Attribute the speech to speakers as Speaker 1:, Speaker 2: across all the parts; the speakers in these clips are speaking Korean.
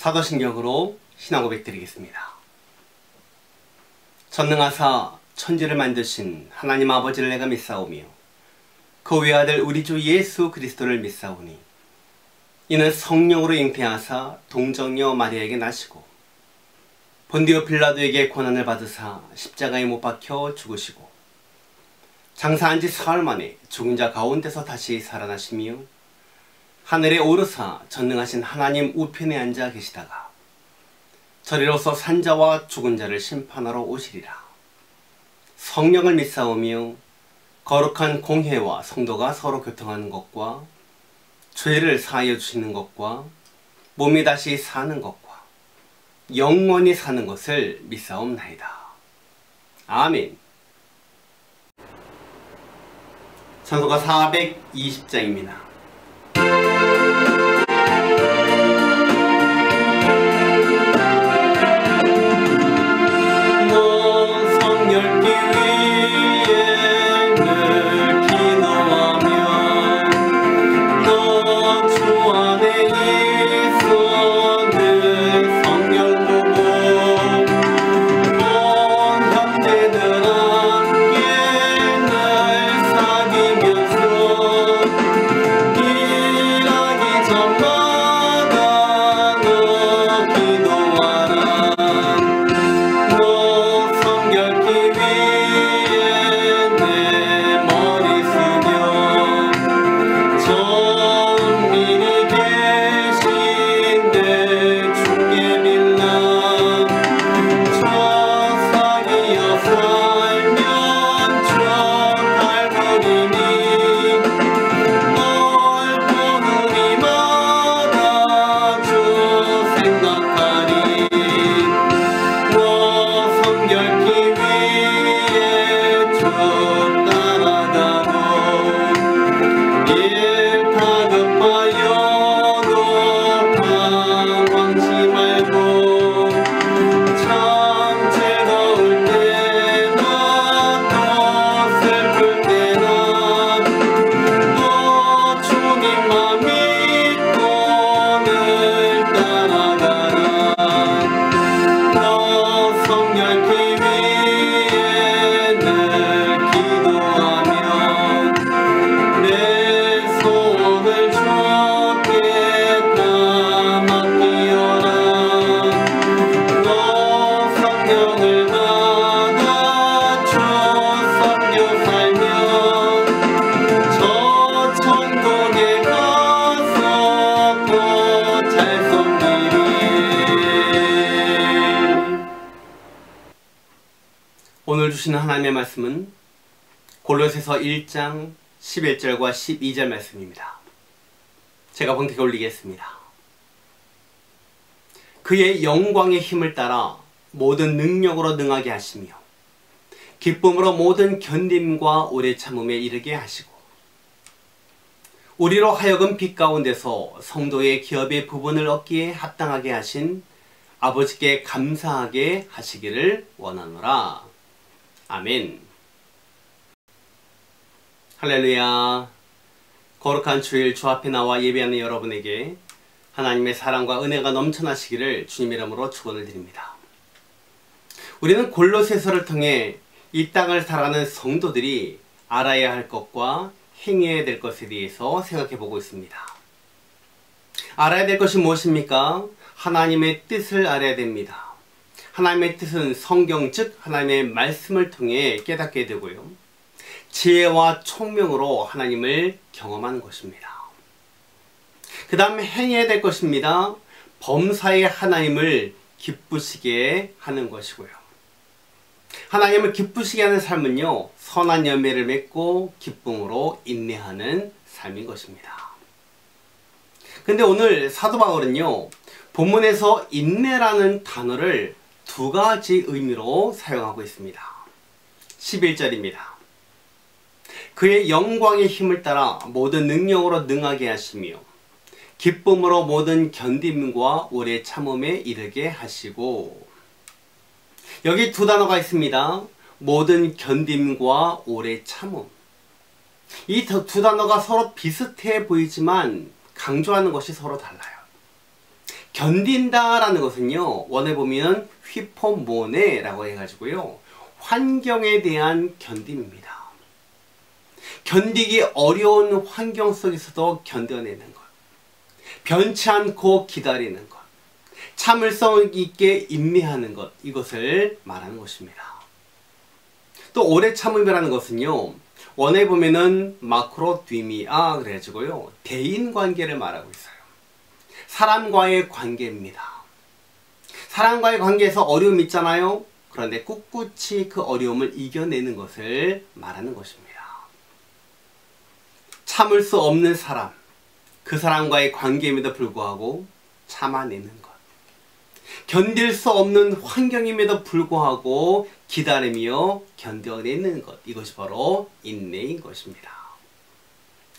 Speaker 1: 사도신경으로 신앙 고백 드리겠습니다. 전능하사 천지를 만드신 하나님 아버지를 내가 믿사오며 그 외아들 우리 주 예수 그리스도를 믿사오니 이는 성령으로 잉태하사 동정녀 마리아에게 나시고 본디오 빌라도에게 고난을 받으사 십자가에 못 박혀 죽으시고 장사한 지 사흘 만에 죽은 자 가운데서 다시 살아나시며 하늘에 오르사 전능하신 하나님 우편에 앉아 계시다가 저리로서 산자와 죽은 자를 심판하러 오시리라. 성령을 믿사오며 거룩한 공회와 성도가 서로 교통하는 것과 죄를 사하여 주시는 것과 몸이 다시 사는 것과 영원히 사는 것을 믿사옵나이다. 아멘. 찬송가 420장입니다. 오늘 주시는 하나님의 말씀은 골로새서 1장 11절과 12절 말씀입니다. 제가 봉독해 올리겠습니다. 그의 영광의 힘을 따라 모든 능력으로 능하게 하시며 기쁨으로 모든 견딤과 오래 참음에 이르게 하시고 우리로 하여금 빛 가운데서 성도의 기업의 부분을 얻기에 합당하게 하신 아버지께 감사하게 하시기를 원하노라. 아멘. 할렐루야. 거룩한 주일 주 앞에 나와 예배하는 여러분에게 하나님의 사랑과 은혜가 넘쳐나시기를 주님 이름으로 축원을 드립니다. 우리는 골로새서를 통해 이 땅을 살아가는 성도들이 알아야 할 것과 행해야 될 것에 대해서 생각해 보고 있습니다. 알아야 될 것이 무엇입니까? 하나님의 뜻을 알아야 됩니다. 하나님의 뜻은 성경 즉 하나님의 말씀을 통해 깨닫게 되고요. 지혜와 총명으로 하나님을 경험하는 것입니다. 그 다음 행해야 될 것입니다. 범사에 하나님을 기쁘시게 하는 것이고요. 하나님을 기쁘시게 하는 삶은요, 선한 열매를 맺고 기쁨으로 인내하는 삶인 것입니다. 근데 오늘 사도 바울은요, 본문에서 인내라는 단어를 두 가지 의미로 사용하고 있습니다. 11절입니다. 그의 영광의 힘을 따라 모든 능력으로 능하게 하시며 기쁨으로 모든 견딤과 오래 참음에 이르게 하시고, 여기 두 단어가 있습니다. 모든 견딤과 오래 참음. 이 두 단어가 서로 비슷해 보이지만 강조하는 것이 서로 달라요. 견딘다라는 것은요, 원에 보면 휘포모네라고 해가지고요, 환경에 대한 견딤입니다. 견디기 어려운 환경 속에서도 견뎌내는 것, 변치 않고 기다리는 것, 참을성 있게 인내하는 것, 이것을 말하는 것입니다. 또 오래 참음이라는 것은요, 원에 보면은 마크로디미아 그래가지고요, 대인관계를 말하고 있어요. 사람과의 관계입니다. 사람과의 관계에서 어려움이 있잖아요. 그런데 꿋꿋이 그 어려움을 이겨내는 것을 말하는 것입니다. 참을 수 없는 사람, 그 사람과의 관계임에도 불구하고 참아내는 것, 견딜 수 없는 환경임에도 불구하고 기다리며 견뎌내는 것, 이것이 바로 인내인 것입니다.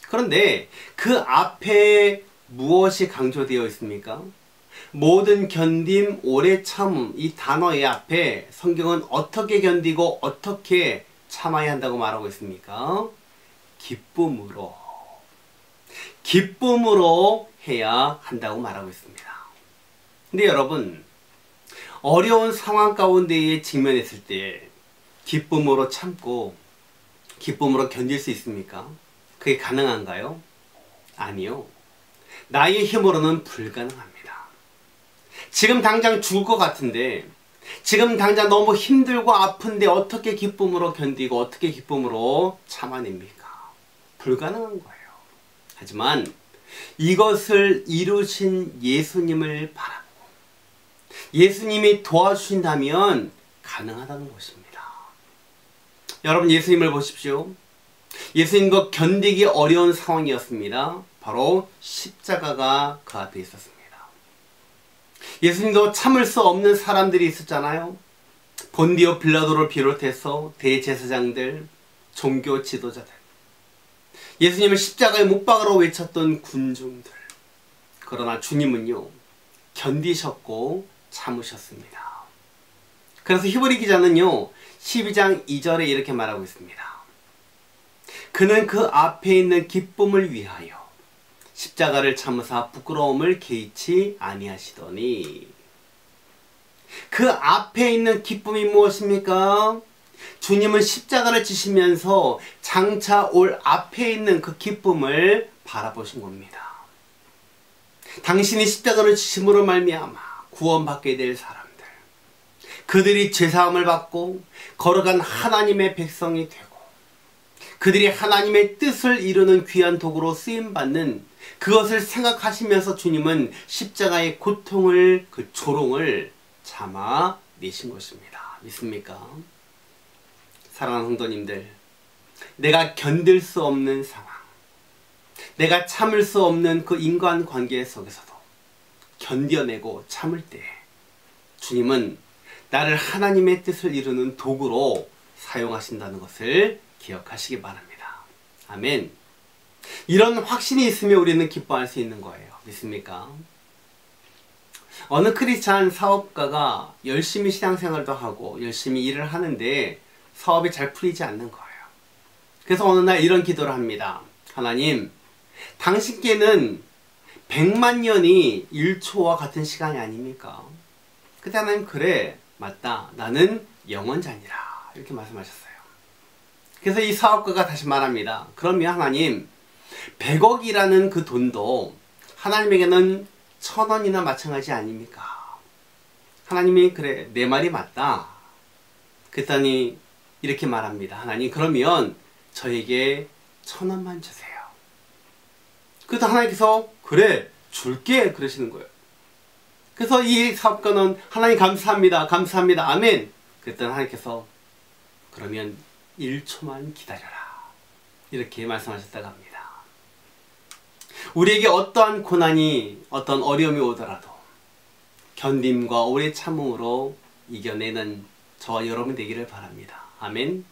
Speaker 1: 그런데 그 앞에 무엇이 강조되어 있습니까? 모든 견딤, 오래 참음, 이 단어의 앞에 성경은 어떻게 견디고 어떻게 참아야 한다고 말하고 있습니까? 기쁨으로 해야 한다고 말하고 있습니다. 근데 여러분, 어려운 상황 가운데에 직면했을 때 기쁨으로 참고 기쁨으로 견딜 수 있습니까? 그게 가능한가요? 아니요. 나의 힘으로는 불가능합니다. 지금 당장 죽을 것 같은데, 지금 당장 너무 힘들고 아픈데 어떻게 기쁨으로 견디고 어떻게 기쁨으로 참아냅니까? 불가능한 거예요. 하지만 이것을 이루신 예수님을 바라고 예수님이 도와주신다면 가능하다는 것입니다. 여러분, 예수님을 보십시오. 예수님도 견디기 어려운 상황이었습니다. 바로 십자가가 그 앞에 있었습니다. 예수님도 참을 수 없는 사람들이 있었잖아요. 본디오 빌라도를 비롯해서 대제사장들, 종교 지도자들, 예수님을 십자가에 못 박으라고 외쳤던 군중들. 그러나 주님은요, 견디셨고 참으셨습니다. 그래서 히브리 기자는요, 12장 2절에 이렇게 말하고 있습니다. 그는 그 앞에 있는 기쁨을 위하여 십자가를 참으사 부끄러움을 개의치 아니하시더니. 그 앞에 있는 기쁨이 무엇입니까? 주님은 십자가를 지시면서 장차 올 앞에 있는 그 기쁨을 바라보신 겁니다. 당신이 십자가를 지심으로 말미암아 구원받게 될 사람들, 그들이 죄사함을 받고 걸어간 하나님의 백성이 되고 그들이 하나님의 뜻을 이루는 귀한 도구로 쓰임받는 그것을 생각하시면서 주님은 십자가의 고통을, 그 조롱을 참아내신 것입니다. 믿습니까? 사랑하는 성도님들, 내가 견딜 수 없는 상황, 내가 참을 수 없는 그 인간관계 속에서도 견뎌내고 참을 때 주님은 나를 하나님의 뜻을 이루는 도구로 사용하신다는 것을 기억하시기 바랍니다. 아멘. 이런 확신이 있으면 우리는 기뻐할 수 있는 거예요. 믿습니까? 어느 크리스찬 사업가가 열심히 신앙생활도 하고 열심히 일을 하는데 사업이 잘 풀리지 않는 거예요. 그래서 어느 날 이런 기도를 합니다. 하나님, 당신께는 100만 년이 1초와 같은 시간이 아닙니까? 그때 하나님, 그래, 맞다, 나는 영원자니라, 이렇게 말씀하셨어요. 그래서 이 사업가가 다시 말합니다. 그러면 하나님, 100억이라는 그 돈도 하나님에게는 1000원이나 마찬가지 아닙니까? 하나님이, 그래, 내 말이 맞다. 그랬더니 이렇게 말합니다. 하나님, 그러면 저에게 1000원만 주세요. 그래서 하나님께서, 그래, 줄게, 그러시는 거예요. 그래서 이 사업가는, 하나님 감사합니다, 감사합니다, 아멘. 그랬더니 하나님께서, 그러면 1초만 기다려라, 이렇게 말씀하셨다고 합니다. 우리에게 어떠한 고난이, 어떤 어려움이 오더라도 견딤과 오래 참음으로 이겨내는 저와 여러분 되기를 바랍니다. 아멘.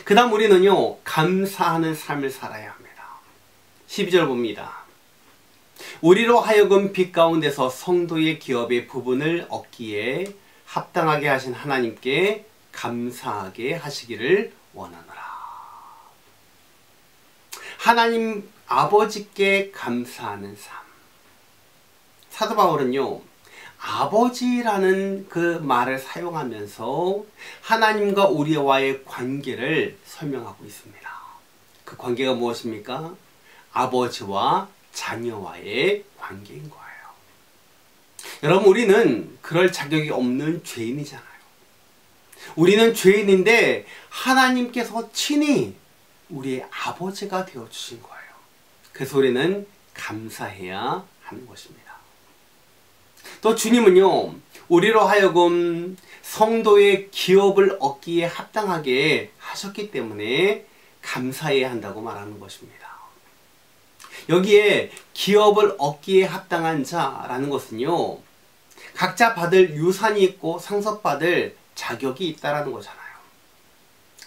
Speaker 1: 그 다음 우리는요, 감사하는 삶을 살아야 합니다. 12절 봅니다. 우리로 하여금 빛 가운데서 성도의 기업의 부분을 얻기에 합당하게 하신 하나님께 감사하게 하시기를 원하노라. 하나님 아버지께 감사하는 삶. 사도 바울은요, 아버지라는 그 말을 사용하면서 하나님과 우리와의 관계를 설명하고 있습니다. 그 관계가 무엇입니까? 아버지와 자녀와의 관계인 거예요. 여러분, 우리는 그럴 자격이 없는 죄인이잖아요. 우리는 죄인인데 하나님께서 친히 우리의 아버지가 되어주신 거예요. 그래서 우리는 감사해야 하는 것입니다. 또 주님은요, 우리로 하여금 성도의 기업을 얻기에 합당하게 하셨기 때문에 감사해야 한다고 말하는 것입니다. 여기에 기업을 얻기에 합당한 자라는 것은요, 각자 받을 유산이 있고 상속받을 자격이 있다라는 거잖아요.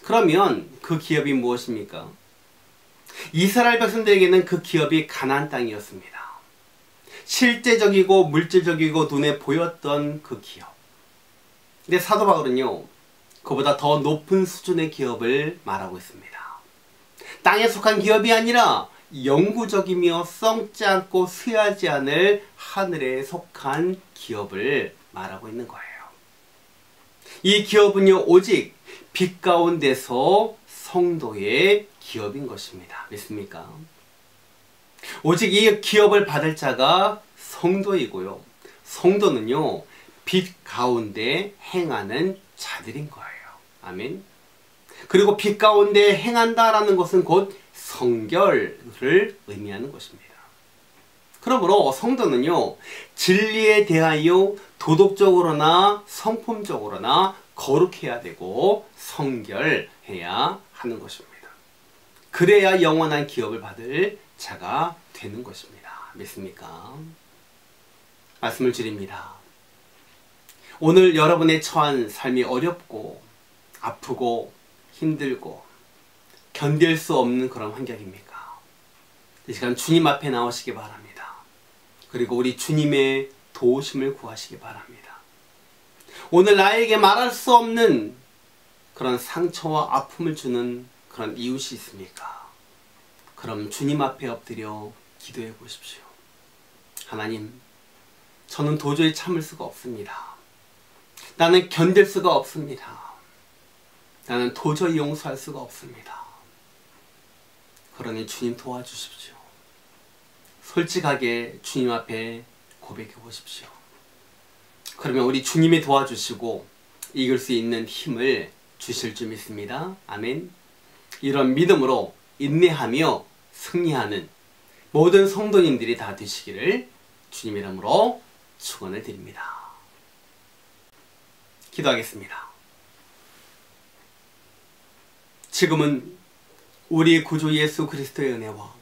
Speaker 1: 그러면 그 기업이 무엇입니까? 이스라엘 백성들에게는 그 기업이 가나안 땅이었습니다. 실제적이고 물질적이고 눈에 보였던 그 기업. 근데 사도 바울은요, 그보다 더 높은 수준의 기업을 말하고 있습니다. 땅에 속한 기업이 아니라 영구적이며 썩지 않고 쇠하지 않을 하늘에 속한 기업을 말하고 있는 거예요. 이 기업은요, 오직 빛 가운데서 성도의 기업인 것입니다. 믿습니까? 오직 이 기업을 받을 자가 성도이고요, 성도는요, 빛 가운데 행하는 자들인 거예요. 아멘. 그리고 빛 가운데 행한다라는 것은 곧 성결을 의미하는 것입니다. 그러므로 성도는요, 진리에 대하여 도덕적으로나 성품적으로나 거룩해야 되고 성결해야 하는 것입니다. 그래야 영원한 기업을 받을 자가 되는 것입니다. 믿습니까? 말씀을 드립니다. 오늘 여러분의 처한 삶이 어렵고 아프고 힘들고 견딜 수 없는 그런 환경입니까? 이 시간 주님 앞에 나오시기 바랍니다. 그리고 우리 주님의 도우심을 구하시기 바랍니다. 오늘 나에게 말할 수 없는 그런 상처와 아픔을 주는 그런 이웃이 있습니까? 그럼 주님 앞에 엎드려 기도해 보십시오. 하나님, 저는 도저히 참을 수가 없습니다. 나는 견딜 수가 없습니다. 나는 도저히 용서할 수가 없습니다. 그러니 주님 도와주십시오. 솔직하게 주님 앞에 고백해 보십시오. 그러면 우리 주님이 도와주시고 이길 수 있는 힘을 주실 줄 믿습니다. 아멘. 이런 믿음으로 인내하며 승리하는 모든 성도님들이 다 되시기를 주님 이름으로 축원을 드립니다. 기도하겠습니다. 지금은 우리 구주 예수 그리스도의 은혜와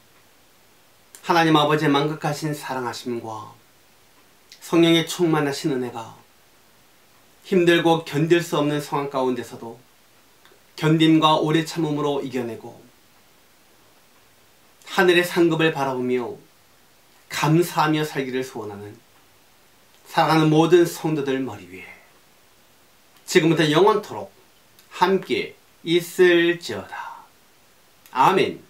Speaker 1: 하나님 아버지의 만극하신 사랑하심과 성령의 충만하신 은혜가 힘들고 견딜 수 없는 상황 가운데서도 견딤과 오래 참음으로 이겨내고 하늘의 상급을 바라보며 감사하며 살기를 소원하는 사랑하는 모든 성도들 머리 위에 지금부터 영원토록 함께 있을지어다. 아멘.